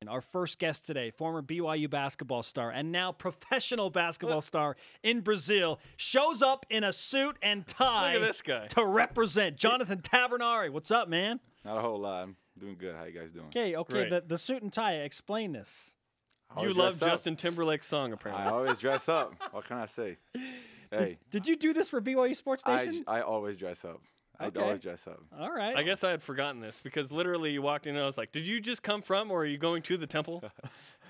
Our first guest today, former BYU basketball star and now professional basketball star in Brazil, shows up in a suit and tie. Look at this guy. To represent Jonathan Tavernari. What's up, man? Not a whole lot. I'm doing good. How you guys doing? Okay. The suit and tie. Explain this. You love Justin Timberlake's song, apparently. I always dress up. What can I say? Hey. Did you do this for BYU Sports Nation? I always dress up. I always dress up. All right. I guess I had forgotten this because literally you walked in and I was like, did you just come from or are you going to the temple?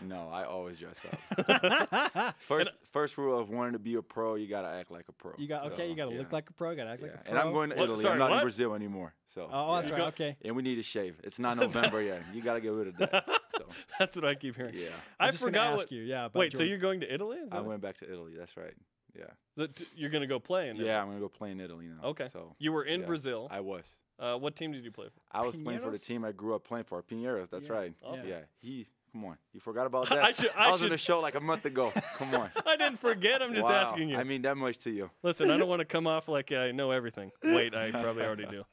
No, I always dress up. First rule of wanting to be a pro, you got to act like a pro. You got to look like a pro, got to act like a pro. And I'm going to Italy. I'm not in Brazil anymore. So. Oh, that's right. Okay. And we need to shave. It's not November yet. You got to get rid of that. So. That's what I keep hearing. Yeah. I forgot what you. Yeah. Wait, so you're going to Italy? I went back to Italy. That's right. Yeah. You're going to go play in Italy? Yeah, I'm going to go play in Italy now. Okay. So you were in Brazil. I was. What team did you play for? I was playing for the team I grew up playing for, Pinheiros. That's right. Awesome. Yeah. Come on. You forgot about that? I was on the show like a month ago. Come on. I didn't forget. I'm just asking you. I mean that much to you. Listen, I don't want to come off like I know everything. Wait, I probably already do.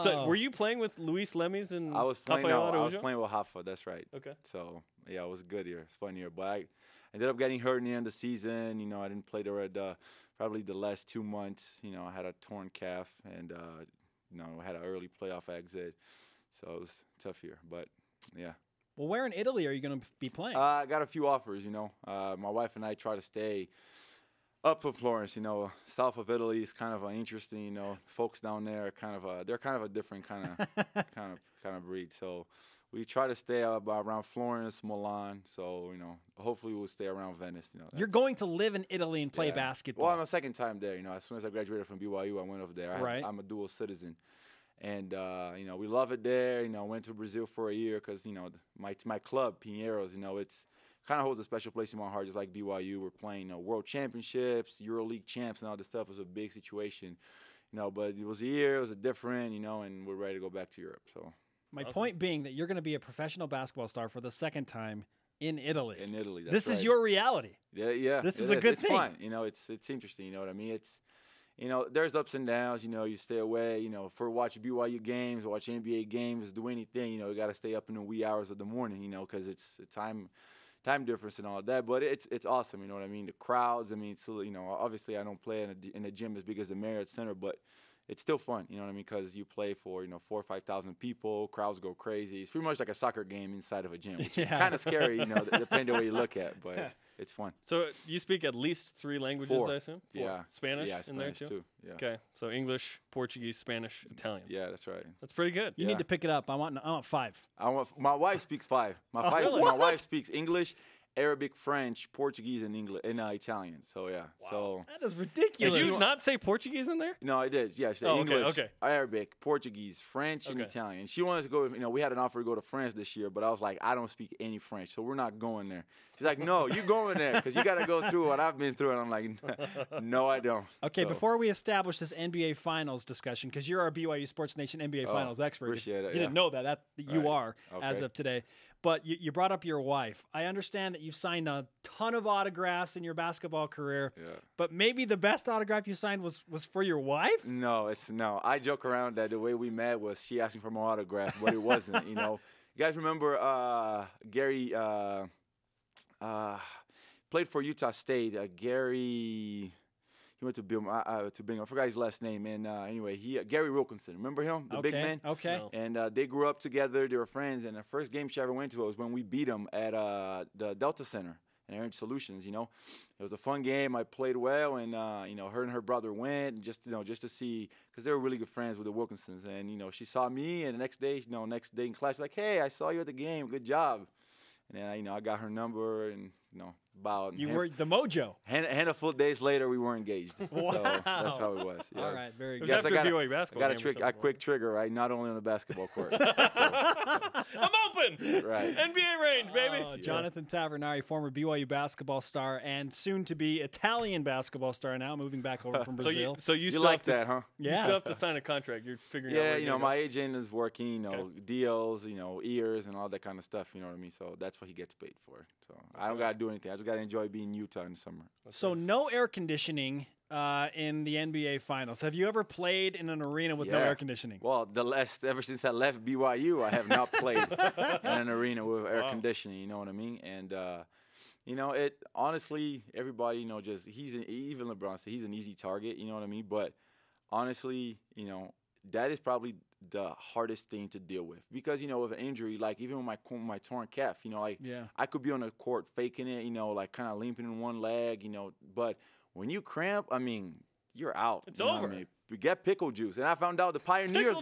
So were you playing with Luis Lemis and I was playing with Rafa. That's right. Okay. So, yeah, it was a good year. It's a fun year. But I ended up getting hurt in the end of the season. You know, I didn't play probably the last 2 months. You know, I had a torn calf and, I had an early playoff exit. So it was a tough year. But, yeah. Well, where in Italy are you going to be playing? I got a few offers, My wife and I try to stay up in Florence, South of Italy is kind of interesting, Folks down there are they're kind of a different kind of breed. So we try to stay around Florence, Milan. So, hopefully we'll stay around Venice. You're going to live in Italy and play basketball. Well, I'm a second time there. As soon as I graduated from BYU, I went over there. I'm a dual citizen. And, we love it there. Went to Brazil for a year because, my club, Pinheiros, it's kind of holds a special place in my heart, just like BYU. We're playing world championships, EuroLeague champs, and all this stuff. It was a big situation, but it was a year. It was a different, and we're ready to go back to Europe. So my point being that you're going to be a professional basketball star for the second time in Italy. In Italy, this is your reality. Yeah. This is a good thing. It's fun. It's interesting. You know what I mean? It's there's ups and downs. You stay away. For watch BYU games, watch NBA games, do anything. You got to stay up in the wee hours of the morning. Because it's time difference and all of that. But it's awesome. You know what I mean? The crowds. I mean, so, obviously I don't play in a gym as big as the Marriott Center, but it's still fun. You know what I mean? Because you play for 4,000 or 5,000 people. Crowds go crazy. It's pretty much like a soccer game inside of a gym, which is kind of scary. Depending on what you look at, but it's fun. So you speak at least 3 languages, 4. I assume? 4. Yeah. Spanish in Spanish there too. Yeah. Okay. So English, Portuguese, Spanish, Italian. Yeah, that's right. That's pretty good. You need to pick it up. I want 5. My wife speaks 5. My wife speaks English, Arabic, French, Portuguese, and Italian. So yeah. Wow. So that is ridiculous. Did you not say Portuguese in there? No, I did. Yeah, English, Arabic, Portuguese, French, and Italian. She wanted to go. We had an offer to go to France this year, but I was like, I don't speak any French, so we're not going there. She's like, no, you going there because you got to go through what I've been through, and I'm like, no, I don't. Okay, before we establish this NBA Finals discussion, because you're our BYU Sports Nation NBA Finals expert. Appreciate it. You didn't know that you are as of today. But you brought up your wife. I understand that you've signed a ton of autographs in your basketball career. Yeah. But maybe the best autograph you signed was for your wife? No. I joke around that the way we met was she asking for my autograph, but it wasn't. You guys remember Gary played for Utah State. Gary. He went to Bingham. I forgot his last name. And anyway, Gary Wilkinson. Remember him, the big man? Okay. No. And they grew up together. They were friends. And the first game she ever went to was when we beat them at the Delta Center in Orange Solutions. It was a fun game. I played well, and her and her brother went just to see, because they were really good friends with the Wilkinsons. And she saw me, and the next day in class, she's like, hey, I saw you at the game. Good job. And then I got her number, and about you were the mojo. Handful of days later, we were engaged. Wow. So that's how it was. Yeah. All right, very good. After BYU basketball. I got a quick trigger, right? Not only on the basketball court. I'm open. Right. NBA range, baby. Jonathan Tavernari, former BYU basketball star and soon to be Italian basketball star, now moving back over from Brazil. So you still like have to, that, huh? Yeah. You still have to sign a contract. You're figuring out. Yeah, my agent is working, deals, ears, and all that kind of stuff. You know what I mean? So that's what he gets paid for. So I don't got to do anything. I just got to enjoy being in Utah in the summer. So no air conditioning in the NBA Finals. Have you ever played in an arena with no air conditioning? Well, ever since I left BYU, I have not played in an arena with air conditioning. You know what I mean? And you know, it honestly, everybody, you know, just even LeBron said he's an easy target. You know what I mean? But honestly, you know, that is probably the hardest thing to deal with because, you know, with an injury, like even with my torn calf, you know, like I could be on the court faking it, you know, like kind of limping in one leg, you know, but when you cramp, I mean, you're out. It's over. I mean? We get pickle juice, and I found out the Pioneers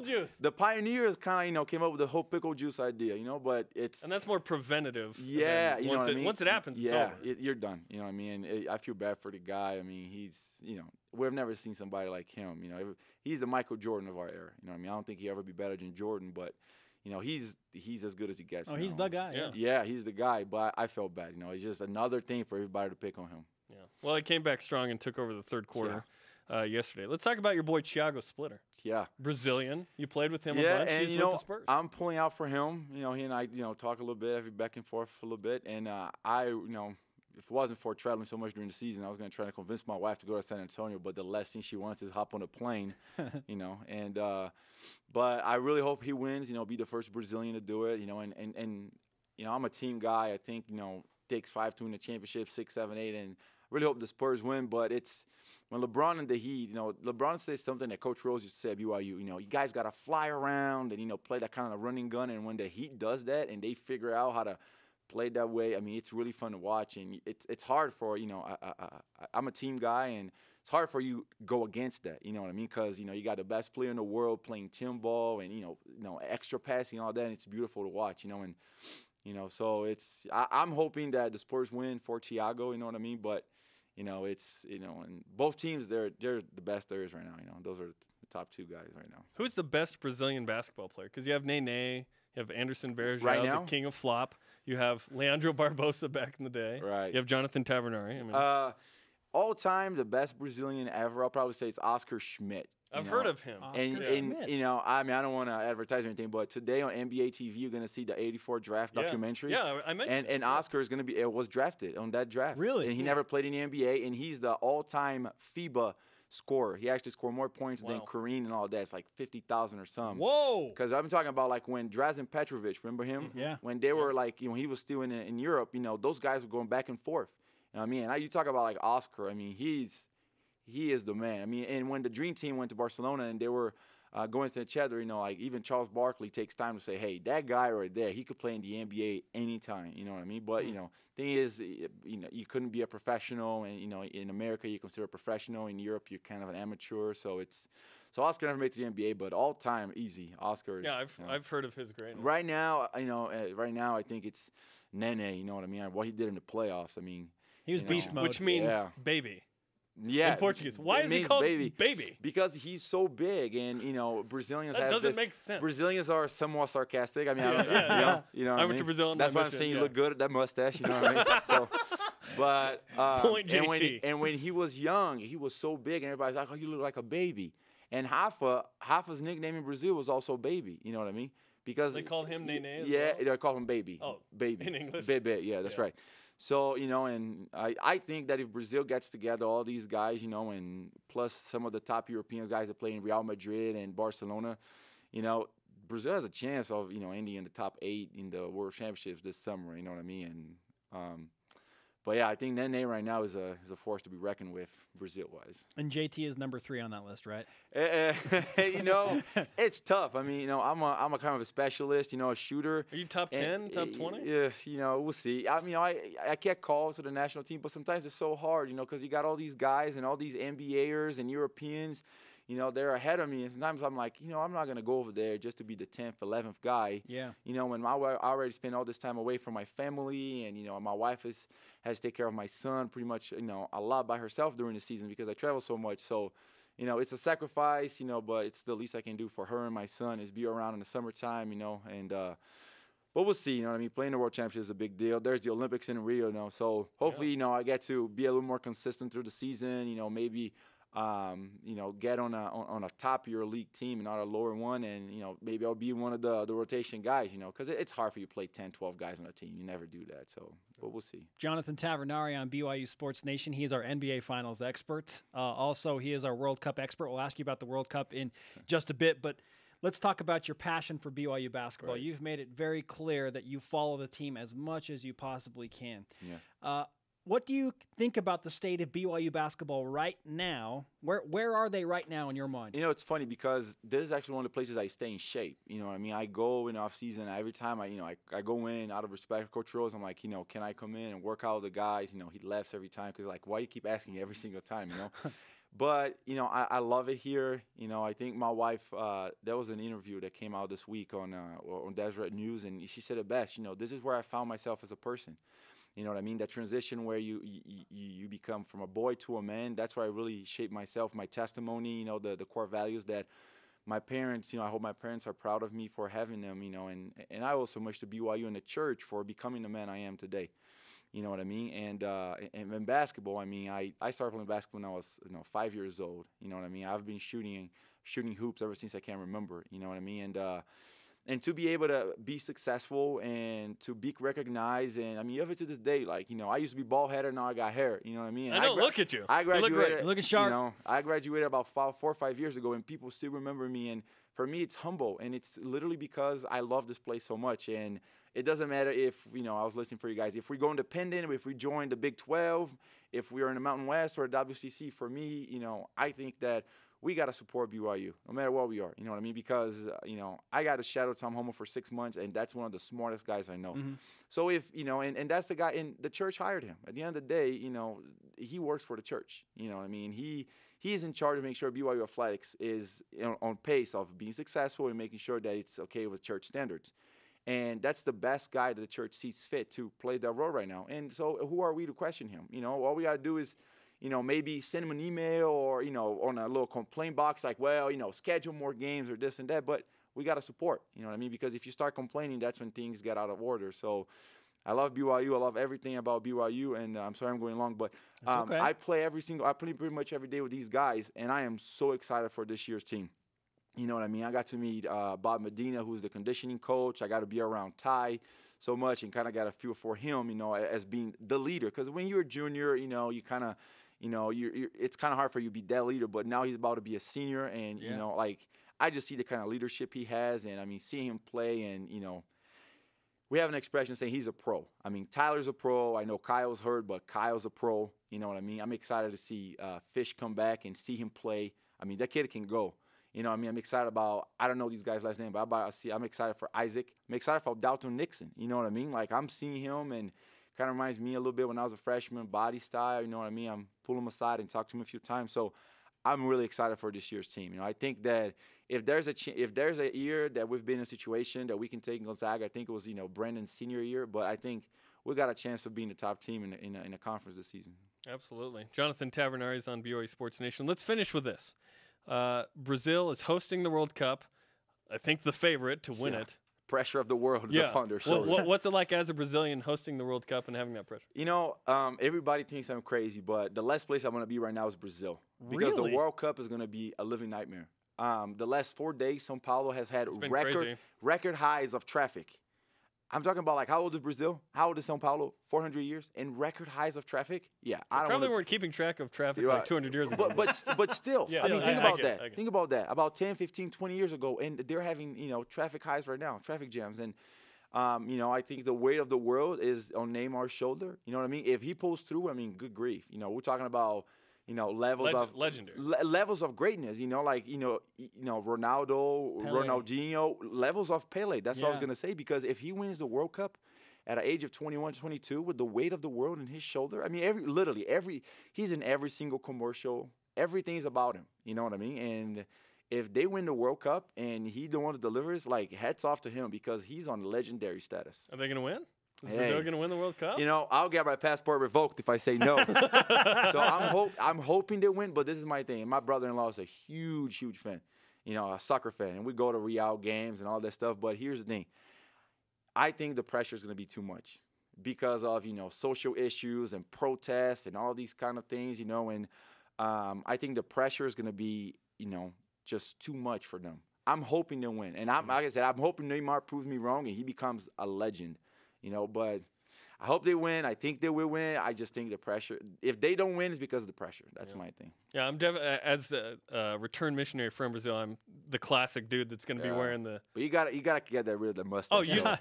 kind of, you know, came up with the whole pickle juice idea, you know, but and that's more preventative. Yeah, you know what I mean? Once it happens, it's over. You're done. You know what I mean? I feel bad for the guy. I mean, he's, you know, we've never seen somebody like him. You know, he's the Michael Jordan of our era. You know what I mean? I don't think he'll ever be better than Jordan, but you know, he's as good as he gets. Oh, he's the guy. Yeah, he's the guy. But I felt bad. You know, it's just another thing for everybody to pick on him. Yeah. Well, he came back strong and took over the third quarter. Yesterday. Let's talk about your boy Thiago Splitter. Yeah. Brazilian. You played with him a bunch. And He's you know, with the Spurs. I'm pulling out for him. You know, he and I, you know, talk a little bit, every back and forth a little bit. And you know, if it wasn't for traveling so much during the season, I was going to try to convince my wife to go to San Antonio. But the last thing she wants is hop on a plane, you know. And but I really hope he wins. You know, be the first Brazilian to do it. You know, and you know, I'm a team guy. I think, you know, takes 5 to win the championship, 6, 7, 8, and really hope the Spurs win, but it's when LeBron and the Heat, you know, LeBron says something that Coach Rose used to say at BYU, you know, you guys got to fly around and, you know, play that kind of running gun. And when the Heat does that and they figure out how to play that way, I mean, it's really fun to watch. And it's hard for, you know, I'm a team guy, and it's hard for you to go against that, you know what I mean? Because, you know, you got the best player in the world playing team ball and, you know, extra passing and all that, and it's beautiful to watch, you know, and, you know, so I'm hoping that the Spurs win for Thiago, you know what I mean? But, you know, it's, you know, and both teams, they're the best there is right now. You know, those are the top 2 guys right now. Who's the best Brazilian basketball player? Because you have Nene, you have Anderson Varejao, right now? the king of flop. You have Leandro Barbosa back in the day. Right. You have Jonathan Tavernari. I mean, all time, the best Brazilian ever, I'll probably say it's Oscar Schmidt. I've heard of him. And you know, I mean, I don't want to advertise or anything, but today on NBA TV, you're going to see the '84 draft documentary. Yeah, I mentioned. And Oscar is going to be was drafted on that draft. Really? And he never played in the NBA, and he's the all-time FIBA scorer. He actually scored more points than Kareem and all that. It's like 50,000 or something. Whoa! Because I'm talking about like when Drazen Petrovic, remember him? Yeah. When they were like, you know, he was still in Europe. You know, those guys were going back and forth. You know what I mean? And you talk about like Oscar. I mean, he is the man. I mean, and when the Dream Team went to Barcelona and they were going to each other, you know, like even Charles Barkley takes time to say, hey, that guy right there, he could play in the NBA anytime. You know what I mean? But, you know, thing is, you know, you couldn't be a professional. And, you know, in America, you consider a professional. In Europe, you're kind of an amateur. So Oscar never made it to the NBA, but all time, easy. Oscar is. Yeah, you know, I've heard of his greatness. Right now, you know, I think it's Nene, you know what I mean? What he did in the playoffs, I mean. He was beast mode. Which means baby. Yeah, in Portuguese. Why is he called baby? Because he's so big, and you know, Brazilians. That doesn't make sense. Brazilians are somewhat sarcastic. I mean, you know, I went to Brazil. That's why I'm saying you look good at that mustache. You know what I mean? So, but Point JT. And when he was young, he was so big, and everybody's like, "Oh, you look like a baby." And Rafa's nickname in Brazil was also baby. You know what I mean? Because they called him Nene. Yeah, they call him baby. Oh, baby in English. Bebe. Yeah, that's right. So, you know, and I think that if Brazil gets together all these guys, you know, and plus some of the top European guys that play in Real Madrid and Barcelona, you know, Brazil has a chance of, you know, ending in the top 8 in the World Championships this summer, you know what I mean? And but yeah, I think Nene right now is a force to be reckoned with, Brazil-wise. And JT is number 3 on that list, right? You know, it's tough. I mean, you know, I'm a kind of a specialist, you know, a shooter. Are you top 10, top 20? Yeah, you know, we'll see. I mean, I can't call to the national team, but sometimes it's so hard, you know, because you got all these guys and all these NBAers and Europeans. You know, they're ahead of me, and sometimes I'm like, you know, I'm not going to go over there just to be the 10th, 11th guy. Yeah. You know, when I already spent all this time away from my family, and, you know, my wife has to take care of my son pretty much, you know, a lot by herself during the season because I travel so much. So, you know, it's a sacrifice, you know, but it's the least I can do for her and my son is be around in the summertime, you know, and but we'll see, you know what I mean? Playing the World Championship is a big deal. There's the Olympics in Rio, you know, so hopefully, you know, I get to be a little more consistent through the season, you know, maybe you know, get on a top of your league team and not a lower one, and you know, maybe I'll be one of the rotation guys, you know, because it's hard for you to play 10, 12 guys on a team. You never do that, so but we'll see. Jonathan Tavernari on BYU Sports Nation. He is our NBA Finals expert. Also, he is our World Cup expert. We'll ask you about the World Cup in just a bit, but let's talk about your passion for BYU basketball. Right. You've made it very clear that you follow the team as much as you possibly can. Yeah. What do you think about the state of BYU basketball right now? Where are they right now in your mind? You know, it's funny because this is actually one of the places I stay in shape. You know what I mean? I go in off season every time I go in out of respect for Coach Rose. I'm like, you know, can I come in and work out with the guys? You know, he laughs every time because like, why do you keep asking me every single time? You know. But, you know, I love it here. You know, I think my wife, there was an interview that came out this week on Deseret News, and she said it best. You know, this is where I found myself as a person. You know what I mean? That transition where you become from a boy to a man, that's where I really shaped myself, my testimony, you know, the core values that my parents, you know, I hope my parents are proud of me for having them, you know, and I owe so much to BYU and the church for becoming the man I am today. You know what I mean? And in basketball, I mean, I started playing basketball when I was, you know, 5 years old. You know what I mean? I've been shooting hoops ever since I can remember. You know what I mean? And to be able to be successful and to be recognized, and I mean, even to this day, like, you know, I used to be bald headed, now I got hair. You know what I mean? I know. Look at you. I graduated. You look great. You're looking sharp. You know, I graduated about 4 or 5 years ago, and people still remember me. And for me, it's humble, and it's literally because I love this place so much. And it doesn't matter if, you know, I was listening for you guys. If we go independent, if we join the Big 12, if we are in the Mountain West or WCC, for me, you know, I think that we got to support BYU no matter what we are. You know what I mean? Because, you know, I got to shadow Tom Homo for 6 months, and that's one of the smartest guys I know. Mm-hmm. So if, you know, and that's the guy, and the church hired him. At the end of the day, you know, he works for the church. You know what I mean? He is in charge of making sure BYU Athletics is, you know, on pace of being successful and making sure that it's okay with church standards. And that's the best guy that the church sees fit to play that role right now. And so who are we to question him? You know, all we got to do is, you know, maybe send him an email or, you know, on a little complaint box like, well, you know, schedule more games or this and that. But we got to support, you know what I mean? Because if you start complaining, that's when things get out of order. So I love BYU. I love everything about BYU. And I'm sorry I'm going long, but okay. I play pretty much every day with these guys. And I am so excited for this year's team. You know what I mean? I got to meet Bob Medina, who's the conditioning coach. I got to be around Ty so much and kind of got a feel for him, you know, as being the leader. Because when you're a junior, you know, you kind of, you know, it's kind of hard for you to be that leader. But now he's about to be a senior. And, you know, like, I just see the kind of leadership he has. And, I mean, seeing him play and, you know, we have an expression saying he's a pro. I mean, Tyler's a pro. I know Kyle's hurt, but Kyle's a pro. You know what I mean? I'm excited to see Fish come back and see him play. I mean, that kid can go. You know what I mean? I'm excited about, I don't know these guys' last name, but I'm excited for Isaac. I'm excited for Dalton Nixon. You know what I mean? Like, I'm seeing him, and kind of reminds me a little bit when I was a freshman, body style. You know what I mean? I'm pulling him aside and talk to him a few times. So I'm really excited for this year's team. You know, I think that if there's a year that we've been in a situation that we can take Gonzaga, I think it was, you know, Brandon's senior year. But I think we got a chance of being the top team in a conference this season. Absolutely. Jonathan Tavernari is on BYU Sports Nation. Let's finish with this. Brazil is hosting the World Cup. I think the favorite to win it. Pressure of the world is upon their shoulders. What's it like as a Brazilian hosting the World Cup and having that pressure? You know, everybody thinks I'm crazy, but the last place I want to be right now is Brazil. Because the World Cup is going to be a living nightmare. The last 4 days, São Paulo has had record highs of traffic. I'm talking about, like, how old is Brazil? How old is São Paulo? 400 years and record highs of traffic? Yeah. I probably weren't keeping track of traffic like 200 years ago. But still, yeah, I mean, think about that. Think about that. About 10, 15, 20 years ago, and they're having, you know, traffic highs right now, traffic jams. And, you know, I think the weight of the world is on Neymar's shoulder. You know what I mean? If he pulls through, I mean, good grief. You know, we're talking about, you know, levels of legendary levels of greatness. You know, like, you know, Ronaldo, Pele. Ronaldinho, levels of Pele. That's what I was gonna say, because if he wins the World Cup at an age of 21, 22, with the weight of the world on his shoulder, I mean, he's in every single commercial. Everything's about him. You know what I mean? And if they win the World Cup and he the one that delivers, like, hats off to him, because he's on legendary status. Are they gonna win? Is Brazil going to win the World Cup? You know, I'll get my passport revoked if I say no. So I'm hoping they win, but this is my thing. My brother-in-law is a huge, huge fan, you know, a soccer fan. And we go to Real games and all that stuff. But here's the thing. I think the pressure is going to be too much because of, you know, social issues and protests and all these kind of things, you know. And I think the pressure is going to be, just too much for them. I'm hoping they'll win. And like I said, I'm hoping Neymar proves me wrong and he becomes a legend, but I hope they win. I think they will win. I just think the pressure, if they don't win, it's because of the pressure. That's my thing. Yeah, I'm as a return missionary from Brazil, I'm the classic dude that's going to be wearing the. But you got to get that rid of the mustache. Oh yeah,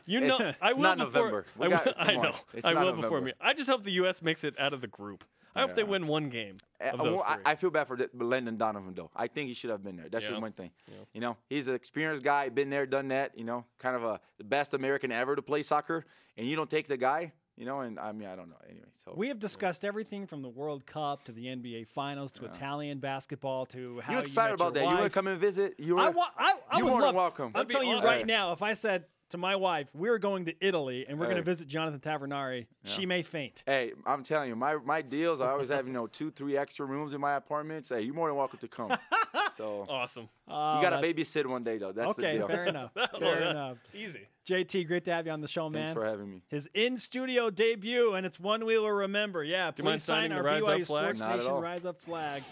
I will not before. November. I know. I will before me. I just hope the U.S. makes it out of the group. I hope they win one game. Of those three. I feel bad for Landon Donovan though. I think he should have been there. That's just one thing. Yeah. He's an experienced guy, been there, done that. Kind of the best American ever to play soccer, and you don't take the guy. And I don't know. Anyway, so we have discussed everything from the World Cup to the NBA Finals to Italian basketball to how you excited about that? Wife. You want to come and visit? I would more love. than welcome. I'm telling you right now, if I said to my wife, we're going to Italy and we're going to visit Jonathan Tavernari, she may faint. Hey, I'm telling you, my deals, I always have 2-3 extra rooms in my apartments. Hey, you're more than welcome to come. So awesome. You got to babysit one day though. That's the deal. Fair enough. Fair enough. Easy. JT, great to have you on the show, man. Thanks for having me. His in-studio debut, and it's one we will remember. Yeah, do you mind sign signing our the Rise BYU Up flag? Sports Nation Rise Up flag.